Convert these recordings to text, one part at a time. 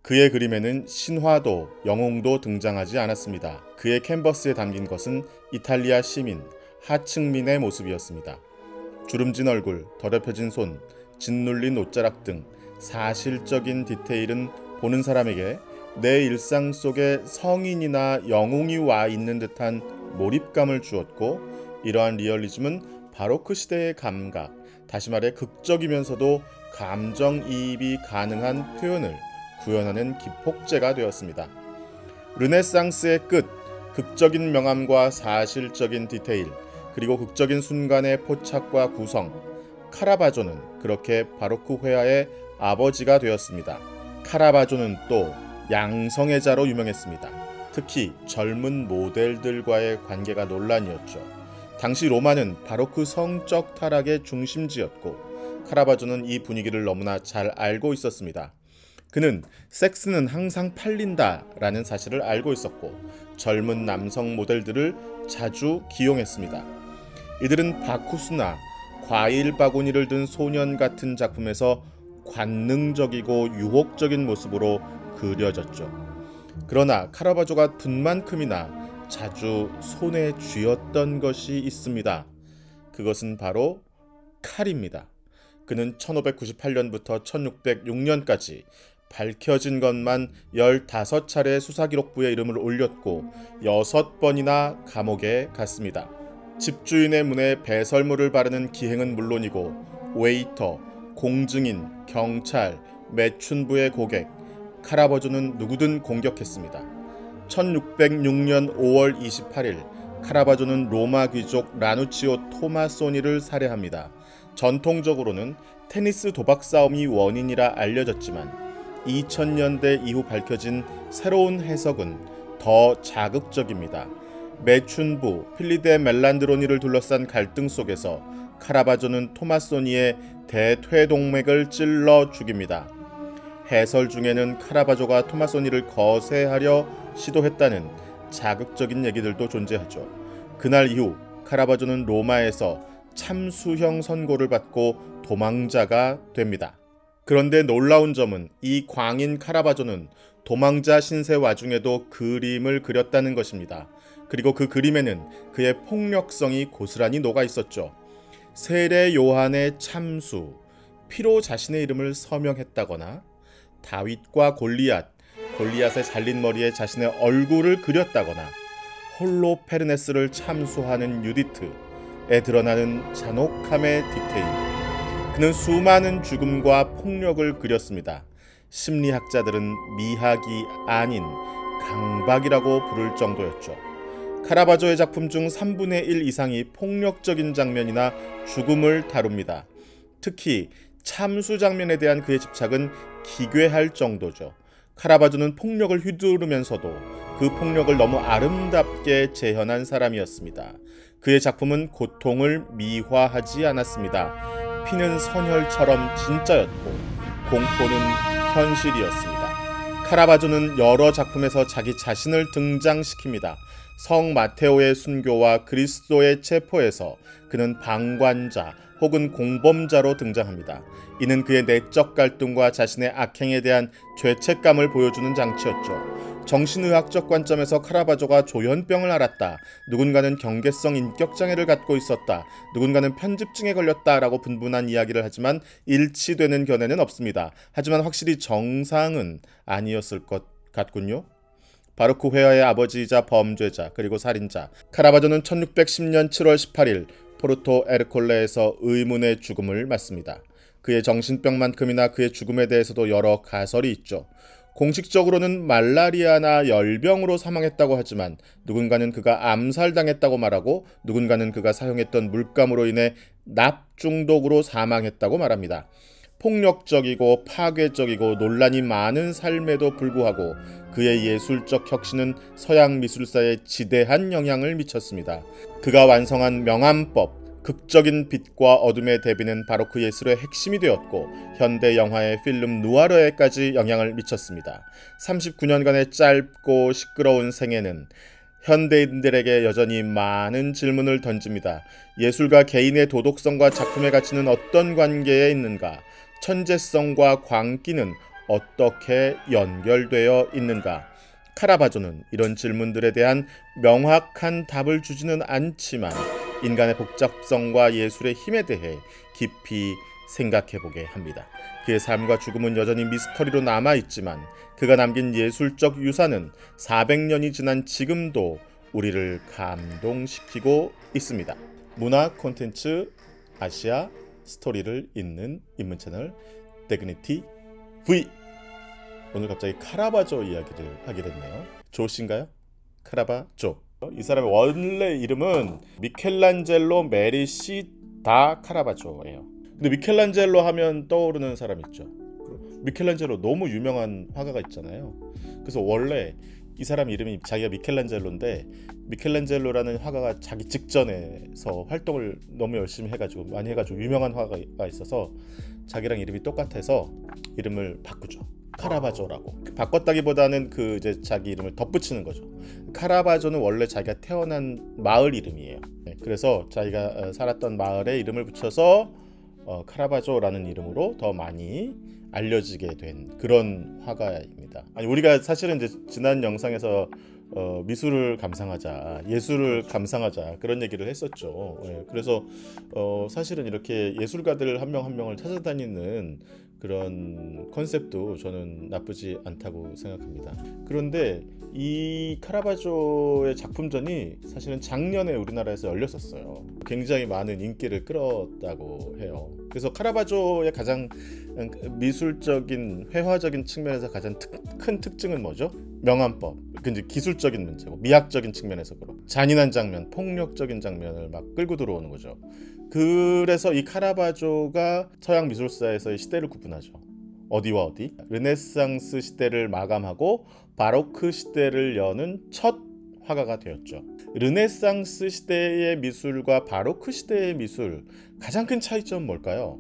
그의 그림에는 신화도, 영웅도 등장하지 않았습니다. 그의 캔버스에 담긴 것은 이탈리아 시민, 하층민의 모습이었습니다. 주름진 얼굴, 더럽혀진 손, 짓눌린 옷자락 등 사실적인 디테일은 보는 사람에게 내 일상 속에 성인이나 영웅이 와 있는 듯한 몰입감을 주었고, 이러한 리얼리즘은 바로크 시대의 감각, 다시 말해 극적이면서도 감정이입이 가능한 표현을 구현하는 기폭제가 되었습니다. 르네상스의 끝, 극적인 명암과 사실적인 디테일, 그리고 극적인 순간의 포착과 구성, 카라바조는 그렇게 바로크 회화의 아버지가 되었습니다. 카라바조는 또 양성애자로 유명했습니다. 특히 젊은 모델들과의 관계가 논란이었죠. 당시 로마는 바로크 성적 타락의 중심지였고, 카라바조는 이 분위기를 너무나 잘 알고 있었습니다. 그는 섹스는 항상 팔린다 라는 사실을 알고 있었고, 젊은 남성 모델들을 자주 기용했습니다. 이들은 바쿠스나 과일 바구니를 든 소년 같은 작품에서 관능적이고 유혹적인 모습으로 그려졌죠. 그러나 카라바조가 분만큼이나 자주 손에 쥐었던 것이 있습니다. 그것은 바로 칼입니다. 그는 1598년부터 1606년까지 밝혀진 것만 15차례 수사기록부에 이름을 올렸고 6번이나 감옥에 갔습니다. 집주인의 문에 배설물을 바르는 기행은 물론이고 웨이터, 공증인, 경찰, 매춘부의 고객, 카라바조는 누구든 공격했습니다. 1606년 5월 28일 카라바조는 로마 귀족 라누치오 토마소니를 살해합니다. 전통적으로는 테니스 도박 싸움이 원인이라 알려졌지만 2000년대 이후 밝혀진 새로운 해석은 더 자극적입니다. 매춘부 필리데 멜란드로니를 둘러싼 갈등 속에서 카라바조는 토마소니의 대퇴동맥을 찔러 죽입니다. 해설 중에는 카라바조가 토마소니를 거세하려 시도했다는 자극적인 얘기들도 존재하죠. 그날 이후 카라바조는 로마에서 참수형 선고를 받고 도망자가 됩니다. 그런데 놀라운 점은 이 광인 카라바조는 도망자 신세 와중에도 그림을 그렸다는 것입니다. 그리고 그 그림에는 그의 폭력성이 고스란히 녹아 있었죠. 세례 요한의 참수, 피로 자신의 이름을 서명했다거나 다윗과 골리앗의 잘린 머리에 자신의 얼굴을 그렸다거나 홀로페르네스를 참수하는 유디트에 드러나는 잔혹함의 디테일. 그는 수많은 죽음과 폭력을 그렸습니다. 심리학자들은 미학이 아닌 강박이라고 부를 정도였죠. 카라바조의 작품 중 3분의 1 이상이 폭력적인 장면이나 죽음을 다룹니다. 특히 참수 장면에 대한 그의 집착은 기괴할 정도죠. 카라바조는 폭력을 휘두르면서도 그 폭력을 너무 아름답게 재현한 사람이었습니다. 그의 작품은 고통을 미화하지 않았습니다. 피는 선혈처럼 진짜였고 공포는 현실이었습니다. 카라바조는 여러 작품에서 자기 자신을 등장시킵니다. 성 마테오의 순교와 그리스도의 체포에서 그는 방관자 혹은 공범자로 등장합니다. 이는 그의 내적 갈등과 자신의 악행에 대한 죄책감을 보여주는 장치였죠. 정신의학적 관점에서 카라바조가 조현병을 앓았다, 누군가는 경계성 인격장애를 갖고 있었다, 누군가는 편집증에 걸렸다라고 분분한 이야기를 하지만 일치되는 견해는 없습니다. 하지만 확실히 정상은 아니었을 것 같군요. 바로크 회화의 아버지이자 범죄자 그리고 살인자 카라바조는 1610년 7월 18일 포르토 에르콜레에서 의문의 죽음을 맞습니다. 그의 정신병만큼이나 그의 죽음에 대해서도 여러 가설이 있죠. 공식적으로는 말라리아나 열병으로 사망했다고 하지만 누군가는 그가 암살당했다고 말하고 누군가는 그가 사용했던 물감으로 인해 납 중독으로 사망했다고 말합니다. 폭력적이고 파괴적이고 논란이 많은 삶에도 불구하고 그의 예술적 혁신은 서양 미술사에 지대한 영향을 미쳤습니다. 그가 완성한 명암법, 극적인 빛과 어둠의 대비는 바로크 예술의 핵심이 되었고 현대 영화의 필름 누아르에까지 영향을 미쳤습니다. 39년간의 짧고 시끄러운 생애는 현대인들에게 여전히 많은 질문을 던집니다. 예술가 개인의 도덕성과 작품의 가치는 어떤 관계에 있는가? 천재성과 광기는 어떻게 연결되어 있는가? 카라바조는 이런 질문들에 대한 명확한 답을 주지는 않지만 인간의 복잡성과 예술의 힘에 대해 깊이 생각해보게 합니다. 그의 삶과 죽음은 여전히 미스터리로 남아있지만 그가 남긴 예술적 유산은 400년이 지난 지금도 우리를 감동시키고 있습니다. 문화 콘텐츠 아시아 스토리를 잇는 인문 채널 데그니티 V. 오늘 갑자기 카라바조 이야기를 하게 됐네요. 조씨인가요? 카라바조. 이 사람의 원래 이름은 미켈란젤로 메리시 다 카라바조예요. 근데 미켈란젤로 하면 떠오르는 사람 있죠. 미켈란젤로 너무 유명한 화가가 있잖아요. 그래서 원래 이 사람 이름이 자기가 미켈란젤로인데 미켈란젤로라는 화가가 자기 직전에서 활동을 너무 열심히 해가지고 많이 해가지고 유명한 화가가 있어서 자기랑 이름이 똑같아서 이름을 바꾸죠. 카라바조라고. 바꿨다기보다는 그 이제 자기 이름을 덧붙이는 거죠. 카라바조는 원래 자기가 태어난 마을 이름이에요. 그래서 자기가 살았던 마을에 이름을 붙여서 카라바조라는 이름으로 더 많이 알려지게 된 그런 화가입니다. 아니 우리가 사실은 이제 지난 영상에서 미술을 감상하자, 예술을 감상하자 그런 얘기를 했었죠. 그래서 사실은 이렇게 예술가들 한 명 한 명을 찾아다니는 그런 컨셉도 저는 나쁘지 않다고 생각합니다. 그런데 이 카라바조의 작품전이 사실은 작년에 우리나라에서 열렸었어요. 굉장히 많은 인기를 끌었다고 해요. 그래서 카라바조의 가장 미술적인 회화적인 측면에서 가장 큰 특징은 뭐죠? 명암법, 이제 기술적인 문제고 미학적인 측면에서 그렇고 잔인한 장면, 폭력적인 장면을 막 끌고 들어오는 거죠. 그래서 이 카라바조가 서양 미술사에서의 시대를 구분하죠. 어디와 어디? 르네상스 시대를 마감하고 바로크 시대를 여는 첫 화가가 되었죠. 르네상스 시대의 미술과 바로크 시대의 미술 가장 큰 차이점은 뭘까요?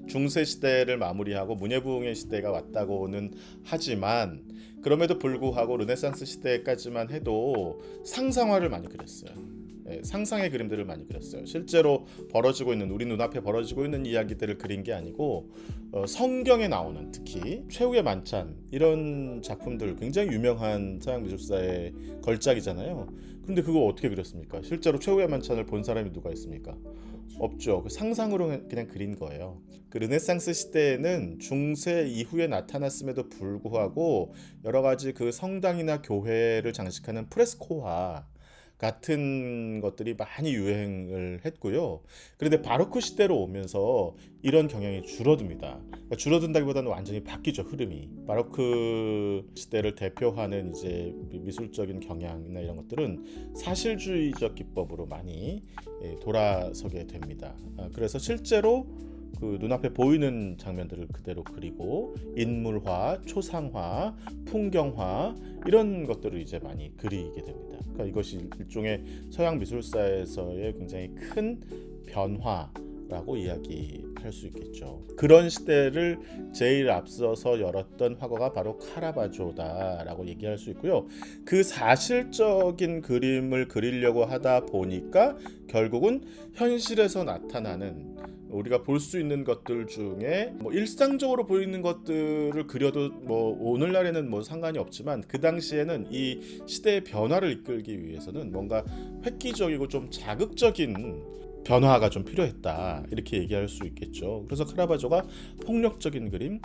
중세 시대를 마무리하고 문예부흥의 시대가 왔다고는 하지만 그럼에도 불구하고 르네상스 시대까지만 해도 상상화를 많이 그렸어요. 상상의 그림들을 많이 그렸어요. 실제로 벌어지고 있는 우리 눈앞에 벌어지고 있는 이야기들을 그린 게 아니고 성경에 나오는 특히 최후의 만찬 이런 작품들 굉장히 유명한 서양 미술사의 걸작이잖아요. 그런데 그거 어떻게 그렸습니까? 실제로 최후의 만찬을 본 사람이 누가 있습니까? 없죠. 그 상상으로 그냥 그린 거예요. 그 르네상스 시대에는 중세 이후에 나타났음에도 불구하고 여러 가지 그 성당이나 교회를 장식하는 프레스코화 같은 것들이 많이 유행을 했고요. 그런데 바로크 시대로 오면서 이런 경향이 줄어듭니다. 그러니까 줄어든다기보다는 완전히 바뀌죠, 흐름이. 바로크 시대를 대표하는 이제 미술적인 경향이나 이런 것들은 사실주의적 기법으로 많이 돌아서게 됩니다. 그래서 실제로 그 눈앞에 보이는 장면들을 그대로 그리고 인물화, 초상화, 풍경화 이런 것들을 이제 많이 그리게 됩니다. 그러니까 이것이 일종의 서양 미술사에서의 굉장히 큰 변화라고 이야기할 수 있겠죠. 그런 시대를 제일 앞서서 열었던 화가가 바로 카라바조다라고 얘기할 수 있고요. 그 사실적인 그림을 그리려고 하다 보니까 결국은 현실에서 나타나는 우리가 볼 수 있는 것들 중에 뭐 일상적으로 보이는 것들을 그려도 뭐 오늘날에는 뭐 상관이 없지만 그 당시에는 이 시대의 변화를 이끌기 위해서는 뭔가 획기적이고 좀 자극적인 변화가 좀 필요했다 이렇게 얘기할 수 있겠죠. 그래서 카라바조가 폭력적인 그림,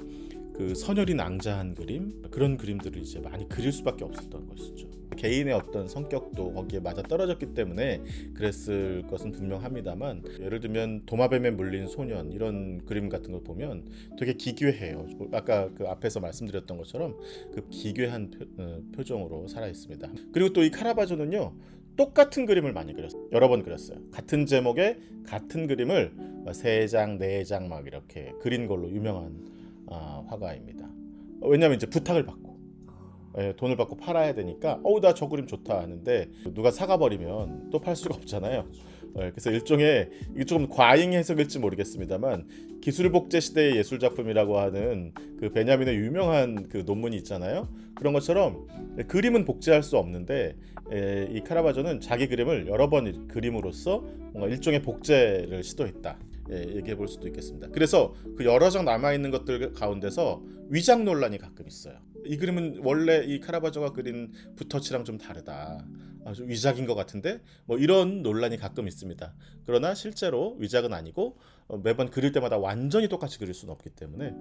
그 선혈이 낭자한 그림 그런 그림들을 이제 많이 그릴 수밖에 없었던 것이죠. 개인의 어떤 성격도 거기에 맞아 떨어졌기 때문에 그랬을 것은 분명합니다만 예를 들면 도마뱀에 물린 소년 이런 그림 같은 걸 보면 되게 기괴해요. 아까 그 앞에서 말씀드렸던 것처럼 그 기괴한 표정으로 살아 있습니다. 그리고 또 이 카라바조는요 똑같은 그림을 많이 그렸어요. 여러 번 그렸어요. 같은 제목의 같은 그림을 3장, 4장 막 이렇게 그린 걸로 유명한 화가입니다. 왜냐하면 이제 부탁을 받고 돈을 받고 팔아야 되니까 나 저 그림 좋다 하는데 누가 사가 버리면 또 팔 수가 없잖아요. 그래서 일종의 이게 조금 과잉 해석일지 모르겠습니다만 기술복제 시대의 예술작품이라고 하는 그 베냐민의 유명한 그 논문이 있잖아요. 그런 것처럼 그림은 복제할 수 없는데 이 카라바조는 자기 그림을 여러 번 그림으로써 뭔가 일종의 복제를 시도했다. 얘기해 볼 수도 있겠습니다. 그래서 그 여러 장 남아있는 것들 가운데서 위작 논란이 가끔 있어요. 이 그림은 원래 이 카라바조가 그린 붓터치랑 좀 다르다, 좀 위작인 것 같은데, 뭐 이런 논란이 가끔 있습니다. 그러나 실제로 위작은 아니고 매번 그릴 때마다 완전히 똑같이 그릴 수는 없기 때문에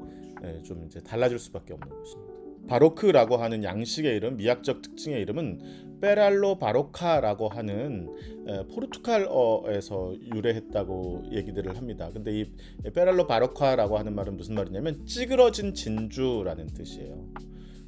좀 이제 달라질 수밖에 없는 것입니다. 바로크라고 하는 양식의 이름, 미학적 특징의 이름은 페랄로 바로카라고 하는 포르투갈어에서 유래했다고 얘기들을 합니다. 근데 이 페랄로 바로카라고 하는 말은 무슨 말이냐면 찌그러진 진주라는 뜻이에요.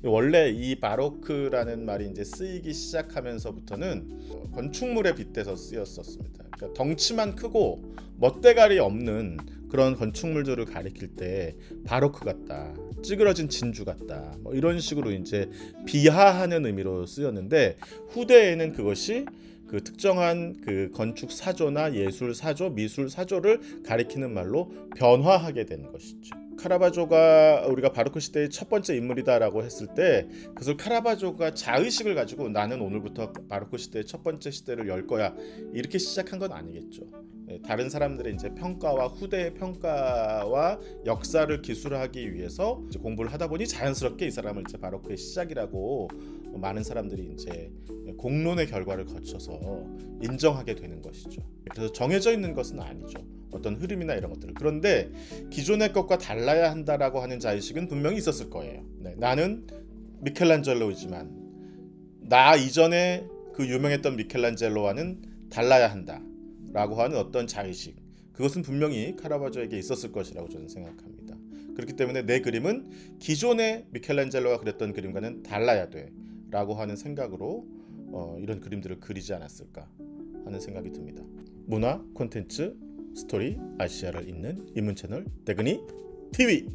원래 이 바로크라는 말이 이제 쓰이기 시작하면서부터는 건축물에 빗대서 쓰였었습니다. 그러니까 덩치만 크고 멋대가리 없는 그런 건축물들을 가리킬 때 바로크 같다, 찌그러진 진주 같다, 뭐 이런 식으로 이제 비하하는 의미로 쓰였는데, 후대에는 그것이 그 특정한 그 건축 사조나 예술 사조, 미술 사조를 가리키는 말로 변화하게 된 것이죠. 카라바조가 우리가 바로크 시대의 첫 번째 인물이다라고 했을 때, 그것을 카라바조가 자의식을 가지고 나는 오늘부터 바로크 시대의 첫 번째 시대를 열 거야 이렇게 시작한 건 아니겠죠. 다른 사람들의 이제 평가와 후대의 평가와 역사를 기술하기 위해서 이제 공부를 하다 보니 자연스럽게 이 사람을 이제 바로크의 시작이라고 많은 사람들이 이제 공론의 결과를 거쳐서 인정하게 되는 것이죠. 그래서 정해져 있는 것은 아니죠, 어떤 흐름이나 이런 것들을. 그런데 기존의 것과 달라야 한다라고 하는 자의식은 분명히 있었을 거예요. 나는 미켈란젤로이지만 나 이전에 그 유명했던 미켈란젤로와는 달라야 한다 라고 하는 어떤 자의식, 그것은 분명히 카라바조에게 있었을 것이라고 저는 생각합니다. 그렇기 때문에 내 그림은 기존의 미켈란젤로가 그렸던 그림과는 달라야 돼 라고 하는 생각으로 이런 그림들을 그리지 않았을까 하는 생각이 듭니다. 문화, 콘텐츠, 스토리, 아시아를 잇는 입문 채널 대근이 TV.